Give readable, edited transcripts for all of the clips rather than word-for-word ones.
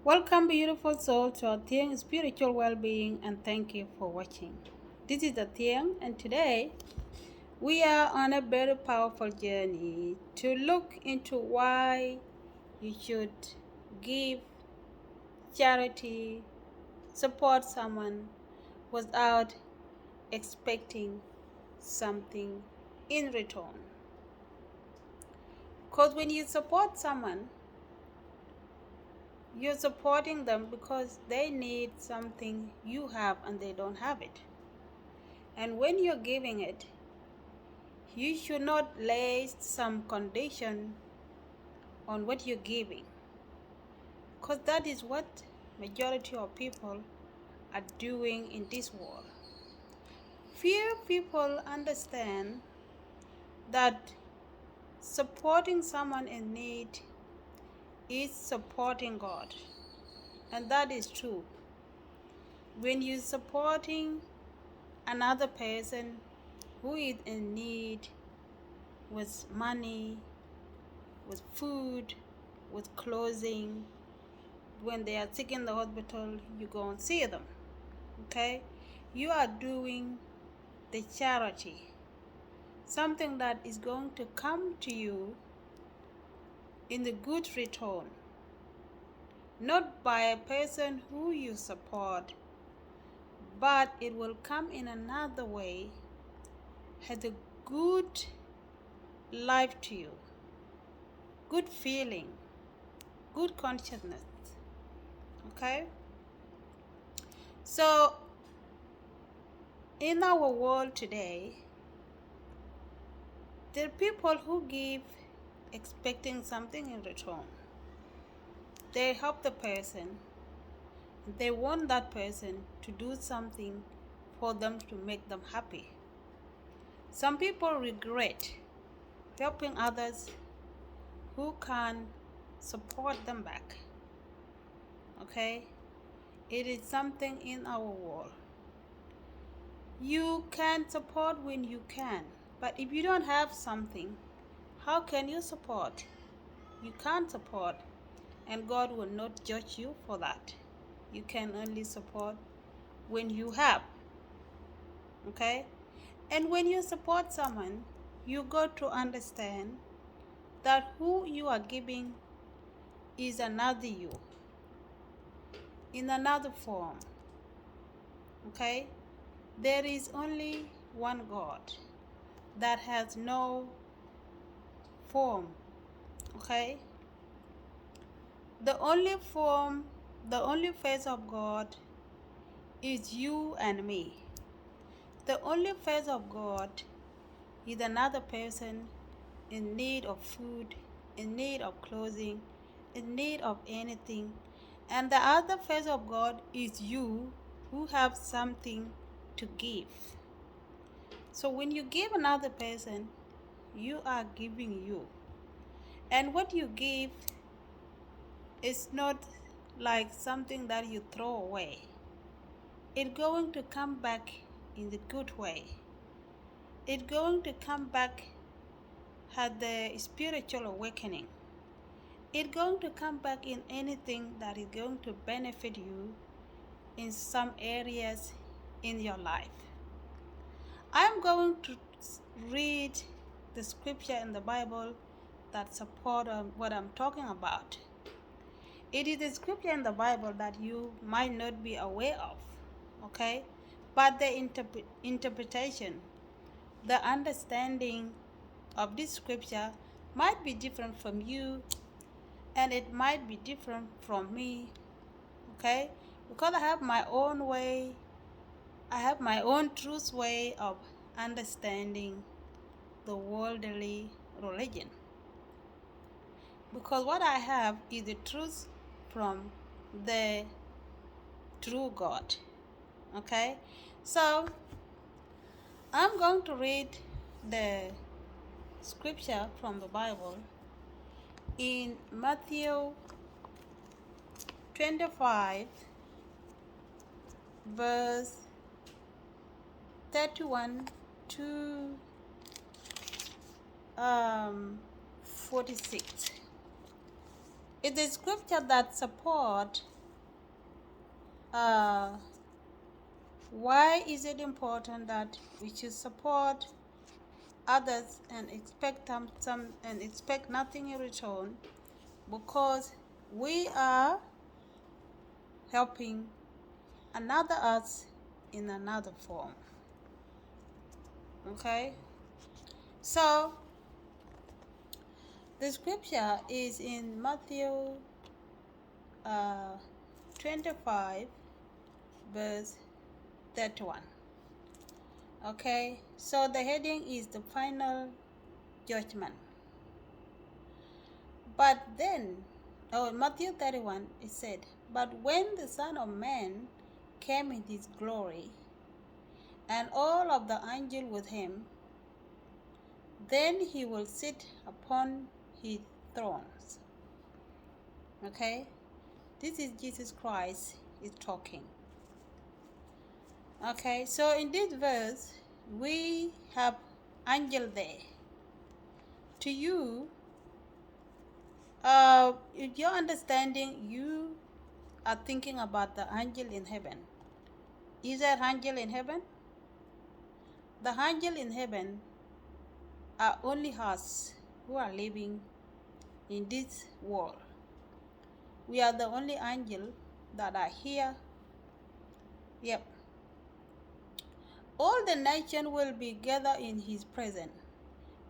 Welcome, beautiful soul, to Athiang Spiritual Well-Being, and thank you for watching. This is Athiang, and today we are on a very powerful journey to look into why you should give charity, support someone without expecting something in return. Because when you support someone, you're supporting them because they need something you have and they don't have it. And when you're giving it, you should not lay some condition on what you're giving, because that is what majority of people are doing in this world. Few people understand that supporting someone in need is supporting God, and that is true. When you're supporting another person who is in need with money, with food, with clothing, when they are sick in the hospital, you go and see them. Okay? You are doing the charity, something that is going to come to you in the good return, not by a person who you support, but it will come in another way, has a good life to you, good feeling, good consciousness. Okay? So, in our world today, there are people who give expecting something in return. They help the person. They want that person to do something for them to make them happy. Some people regret helping others who can support them back. Okay? It is something in our world. You can support when you can, but if you don't have something, how can you support? You can't support, and God will not judge you for that. You can only support when you have. Okay? And when you support someone, you got to understand that who you are giving is another you in another form. Okay? There is only one God that has no form. Okay? The only form, the only face of God is you and me. The only face of God is another person in need of food, in need of clothing, in need of anything. And the other face of God is you who have something to give. So when you give another person, you are giving you. And what you give is not like something that you throw away. It's going to come back in the good way. It's going to come back at the spiritual awakening. It's going to come back in anything that is going to benefit you in some areas in your life. I'm going to read the scripture in the Bible that support what I'm talking about. It is a scripture in the Bible that you might not be aware of, okay? But the interpretation, the understanding of this scripture might be different from you, and it might be different from me, okay? Because I have my own way, I have my own truth way of understanding the worldly religion. Because what I have is the truth from the true God. Okay? So, I'm going to read the scripture from the Bible in Matthew 25, verse 31 to 46. It is scripture that support why is it important that we should support others and expect expect nothing in return, because we are helping another us in another form. Okay, so the scripture is in Matthew 25 verse 31. Okay, so the heading is the final judgment. But then, Matthew 31, it said, but when the Son of Man came in his glory, and all of the angels with him, then he will sit upon his thrones. Okay, this is Jesus Christ is talking. Okay, so in this verse, we have angel there. To you, if you're understanding, you are thinking about the angel in heaven. Is there angel in heaven? The angel in heaven are only us who are living in this world. We are the only angel that are here. Yep. All the nation will be gathered in his presence,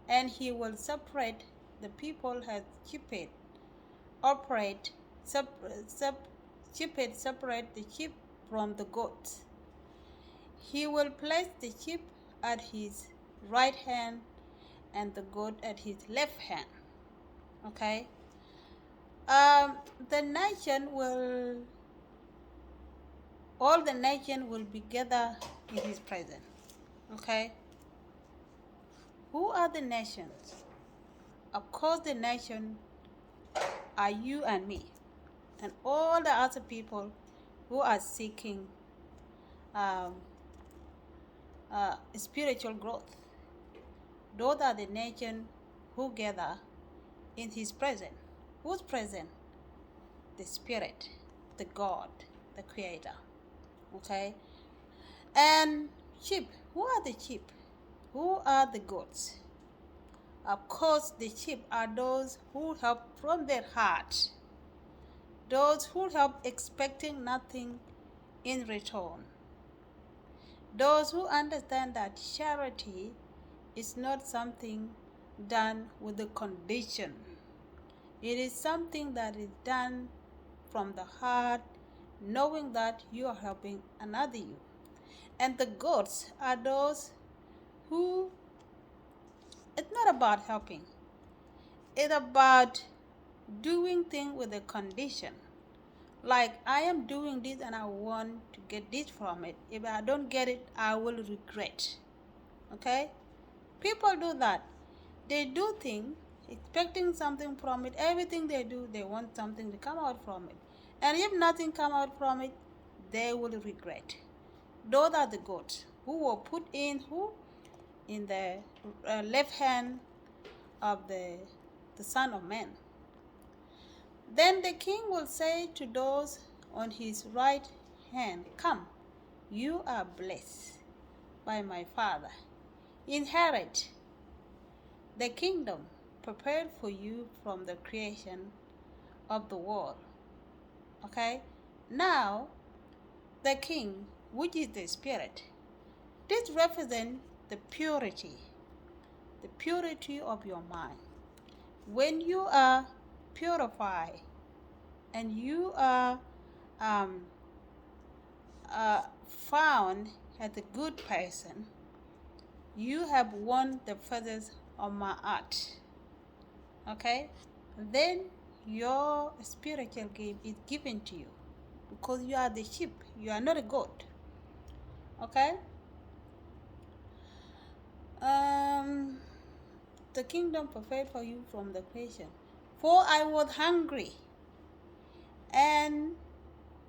and he will separate the people as shepherd separate the sheep from the goats. He will place the sheep at his right hand and the goat at his left hand. Okay. All the nation will be gathered in his presence. Okay. Who are the nations? Of course, the nation are you and me, and all the other people who are seeking spiritual growth. Those are the nations who gather in his presence. Who's present? The Spirit, the God, the Creator. Okay? And sheep. Who are the sheep? Who are the goats? Of course, the sheep are those who help from their heart. Those who help expecting nothing in return. Those who understand that charity is not something done with a condition. It is something that is done from the heart, knowing that you are helping another you. And the goats are those who, it's not about helping. It's about doing things with a condition. Like, I am doing this and I want to get this from it. If I don't get it, I will regret. Okay? People do that. They do things expecting something from it. Everything they do, they want something to come out from it. And if nothing come out from it, they will regret. Those are the goats who were put in the left hand of the Son of Man. Then the king will say to those on his right hand, come, you are blessed by my Father. Inherit the kingdom prepared for you from the creation of the world. Okay? Now, the king, which is the Spirit, this represents the purity of your mind. When you are purified and you are found as a good person, you have won the feathers of my heart. Okay? Then your spiritual gift is given to you, because you are the sheep, you are not a goat. Okay? The kingdom prepared for you from the creation. For I was hungry, and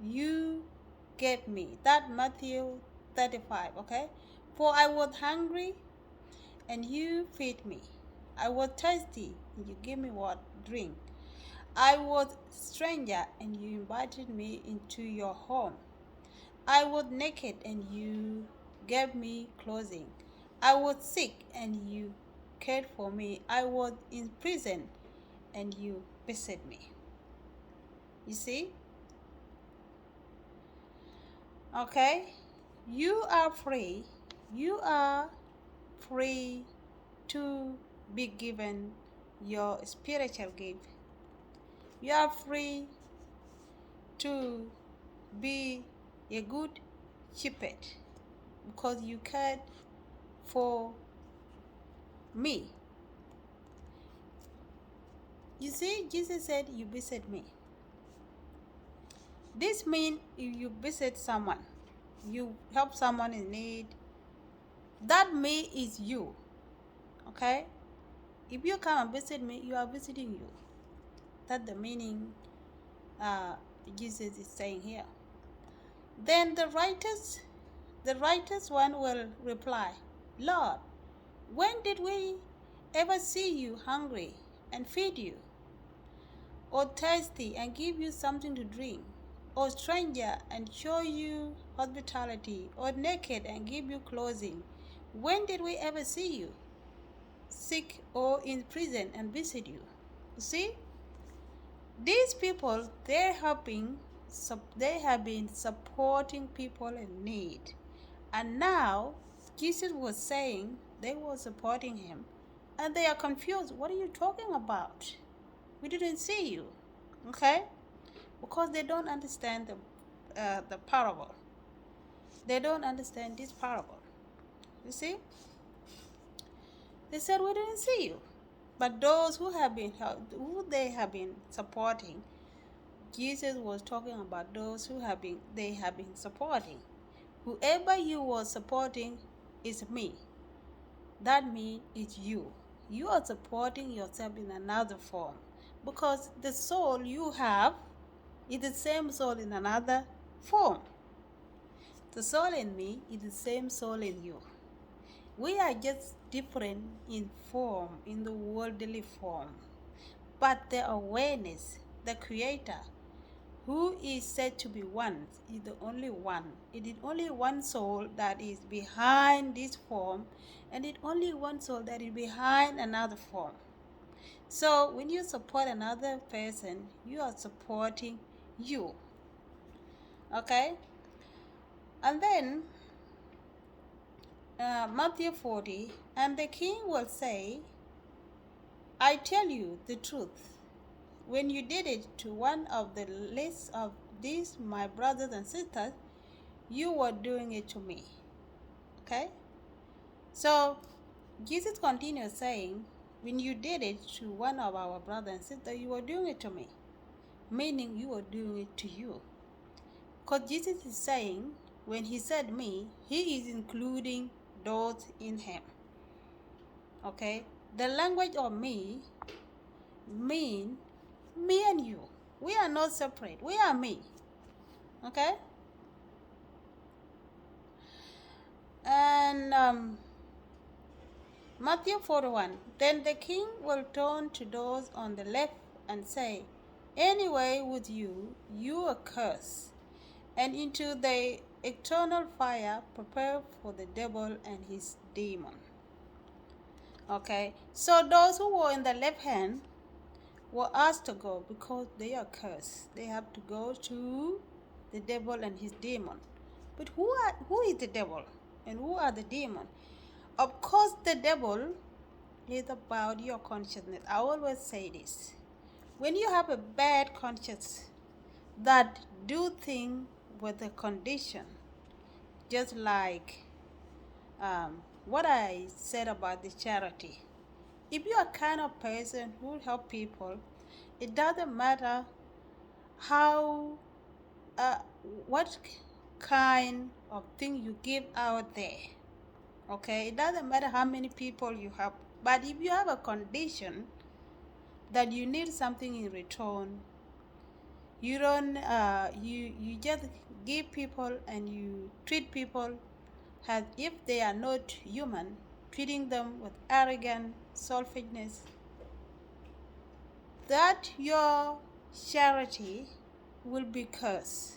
you gave me. That Matthew 35, okay? For I was hungry, and you feed me. I was thirsty, and you gave me what? Drink. I was a stranger and you invited me into your home. I was naked and you gave me clothing. I was sick and you cared for me. I was in prison and you visited me. You see? Okay? You are free. You are free to be given your spiritual gift. You are free to be a good shepherd because you cared for me. You see, Jesus said, you visit me. This means if you visit someone, you help someone in need, that me is you. Okay? If you come and visit me, you are visiting you. That's the meaning Jesus is saying here. Then the righteous one will reply, Lord, when did we ever see you hungry and feed you, or thirsty and give you something to drink, or stranger and show you hospitality, or naked and give you clothing? When did we ever see you sick or in prison and visit you? You see, these people, they have been supporting people in need. And now Jesus was saying they were supporting him, and they are confused. What are you talking about? We didn't see you. Okay? Because they don't understand the parable. They don't understand this parable. You see? They said, we didn't see you. But those who they have been supporting, Jesus was talking about those they have been supporting. Whoever you were supporting is me. That means it's you. You are supporting yourself in another form, because the soul you have is the same soul in another form. The soul in me is the same soul in you. We are just different in form, in the worldly form. But the awareness, the Creator, who is said to be one, is the only one. It is only one soul that is behind this form, and it only one soul that is behind another form. So when you support another person, you are supporting you. Okay? And then Matthew 40, and the king will say, I tell you the truth. When you did it to one of the least of these, my brothers and sisters, you were doing it to me. Okay? So Jesus continues saying, when you did it to one of our brothers and sisters, you were doing it to me. Meaning you were doing it to you. Because Jesus is saying, when he said me, he is including those in him. Okay? The language of me mean me and you. We are not separate. We are me. Okay? And Matthew 41, then the king will turn to those on the left and say, anyway with you, you are cursed, and into the eternal fire prepared for the devil and his demon. Okay, so those who were in the left hand were asked to go because they are cursed. They have to go to the devil and his demon. But who is the devil and who are the demon? Of course, the devil is about your consciousness. I always say this. When you have a bad conscience that do things with a condition, just like what I said about the charity. If you are kind of person who help people, it doesn't matter how, what kind of thing you give out there. Okay, it doesn't matter how many people you help, but if you have a condition that you need something in return, you don't, you just give people and you treat people as if they are not human, treating them with arrogance, selfishness, that your charity will be cursed,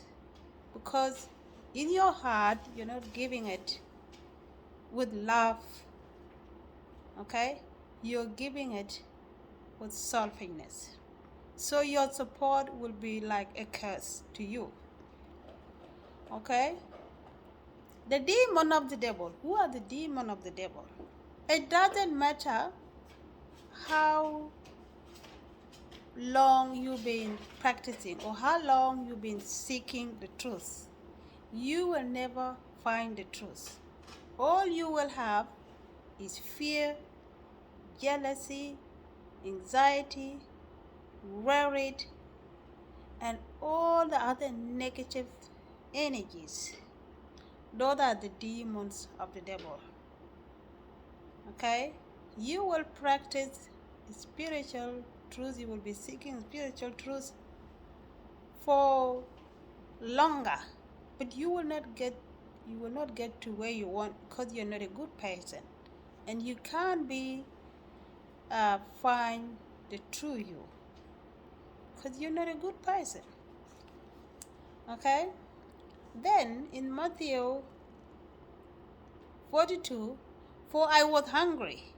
because in your heart you're not giving it with love, okay? You're giving it with selfishness. So your support will be like a curse to you, okay? The demon of the devil. Who are the demon of the devil? It doesn't matter how long you've been practicing or how long you've been seeking the truth. You will never find the truth. All you will have is fear, jealousy, anxiety, worried, and all the other negative energies. Those are the demons of the devil. Okay? You will practice spiritual truth, you will be seeking spiritual truth for longer, but you will not get to where you want, because you're not a good person, and you can't be find the true you, because you're not a good person. Okay? Then in Matthew 42, for I was hungry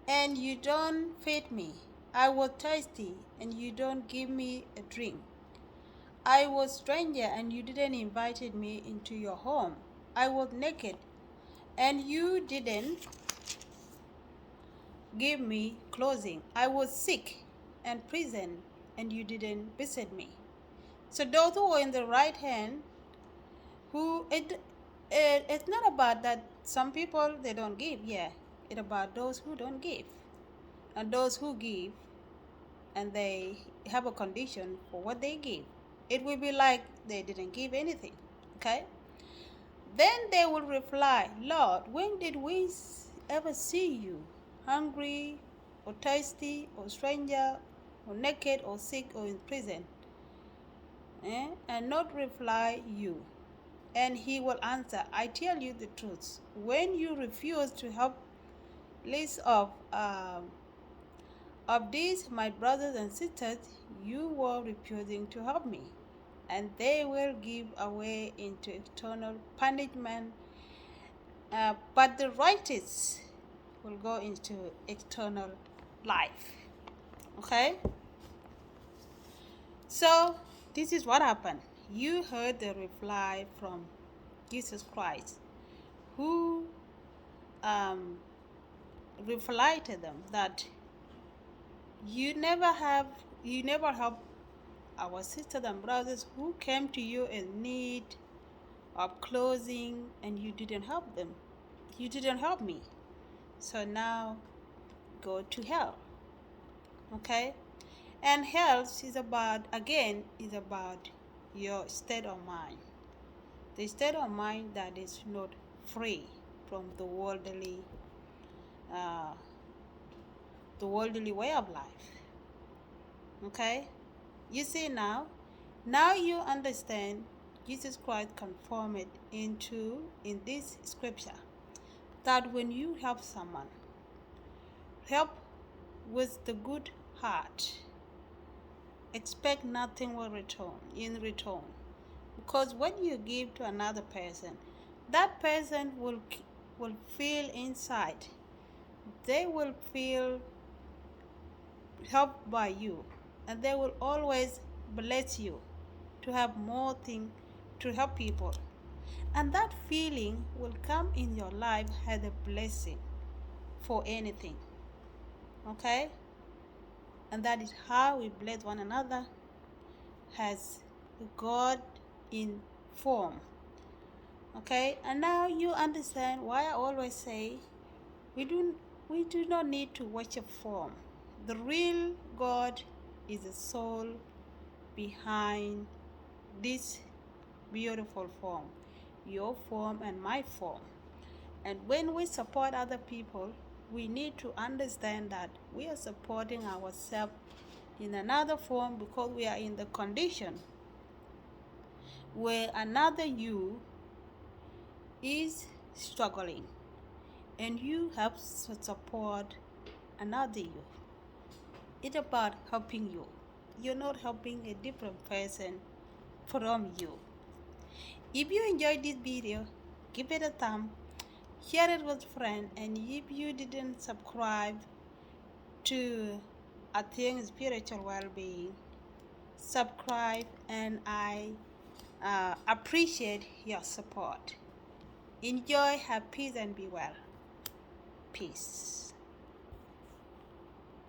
and you don't feed me. I was thirsty and you don't give me a drink. I was stranger and you didn't invite me into your home. I was naked and you didn't give me clothing. I was sick and prison and you didn't visit me. So those who are in the right hand, it's not about that some people they don't give, yeah. It's about those who don't give. And those who give and they have a condition for what they give, it will be like they didn't give anything. Okay? Then they will reply, Lord, when did we ever see you hungry or thirsty or stranger or naked or sick or in prison? And not reply you. And he will answer, I tell you the truth. When you refuse to help least of these, my brothers and sisters, you were refusing to help me, and they will give away into eternal punishment, but the righteous will go into eternal life. Okay? So, this is what happened. You heard the reply from Jesus Christ, who replied to them that you never help our sisters and brothers who came to you in need of clothing, and you didn't help them. You didn't help me. So now go to hell. Okay? And health is about your state of mind. The state of mind that is not free from the worldly way of life. Okay? You see now you understand. Jesus Christ confirmed it in this scripture that when you help someone, help with the good heart, expect nothing in return, because when you give to another person, that person will feel inside, they will feel helped by you, and they will always bless you to have more things to help people, and that feeling will come in your life as a blessing for anything. Okay? And that is how we bless one another, as God in form. Okay? And now you understand why I always say we do not need to worship form. The real God is the soul behind this beautiful form, your form and my form. And when we support other people, we need to understand that we are supporting ourselves in another form, because we are in the condition where another you is struggling, and you have to support another you. It's about helping you. You're not helping a different person from you. If you enjoyed this video, give it a thumb, share it with friends, and if you didn't subscribe to Attain Spiritual Well-Being, subscribe, and I appreciate your support. Enjoy, have peace, and be well. Peace.